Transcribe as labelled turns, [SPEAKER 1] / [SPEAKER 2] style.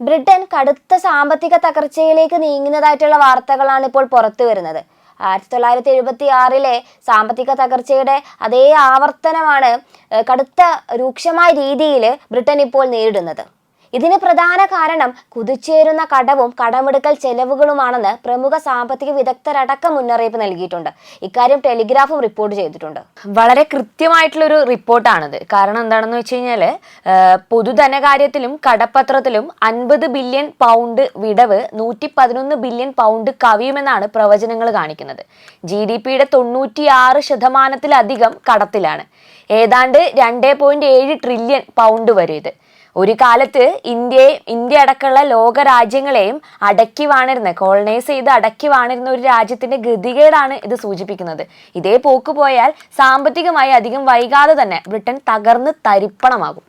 [SPEAKER 1] Britain കടുത്ത സാമ്പത്തിക തകർച്ചയിലേക്ക് നീങ്ങുന്നതായിട്ടുള്ള വാർത്തകളാണ് ഇപ്പോൾ പുറത്തു വരുന്നത്. 1976-ലെ സാമ്പത്തിക തകർച്ചയുടെ അതേ ആവർത്തനമാണ് കടുത്ത രൂക്ഷമായ രീതിയിൽ ബ്രിട്ടൻ ഇപ്പോൾ നേരിടുന്നത്. ഇതിന് പ്രധാന കാരണം കുതിച്ചുയരുന്ന കടവും കടമെടുക്കൽ ചെലവുകളുമാണെന്ന് പ്രമുഖ സാമ്പത്തിക വിദഗ്ധരടക്കം മുന്നറിയിപ്പ് നൽകിയിട്ടുണ്ട്. ഇക്കാര്യം ടെലിഗ്രാഫും റിപ്പോർട്ട് ചെയ്തിട്ടുണ്ട്.
[SPEAKER 2] വളരെ കൃത്യമായിട്ടുള്ളൊരു റിപ്പോർട്ടാണിത്. കാരണം എന്താണെന്ന് വെച്ച് കഴിഞ്ഞാൽ പൊതുധനകാര്യത്തിലും കടപ്പത്രത്തിലും 50 ബില്യൺ പൗണ്ട് വിടവ് 111 ബില്യൺ പൗണ്ട് കവിയുമെന്നാണ് പ്രവചനങ്ങൾ കാണിക്കുന്നത്. GDP-യുടെ 96% കടത്തിലാണ്. ഏതാണ്ട് 2.7 ട്രില്യൺ പൗണ്ട് വരും ഇത്. ഒരു കാലത്ത് ഇന്ത്യ അടക്കമുള്ള ലോക രാജ്യങ്ങളെയും കോളനൈസ് ചെയ്ത് അടക്കി വാണിരുന്ന ഒരു രാജ്യത്തിന്റെ ഗതികേടാണ് ഇത് സൂചിപ്പിക്കുന്നത്. ഇതേ പോക്ക് പോയാൽ സാമ്പത്തികമായി അധികം വൈകാതെ തന്നെ ബ്രിട്ടൻ തകർന്ന് തരിപ്പണമാകും.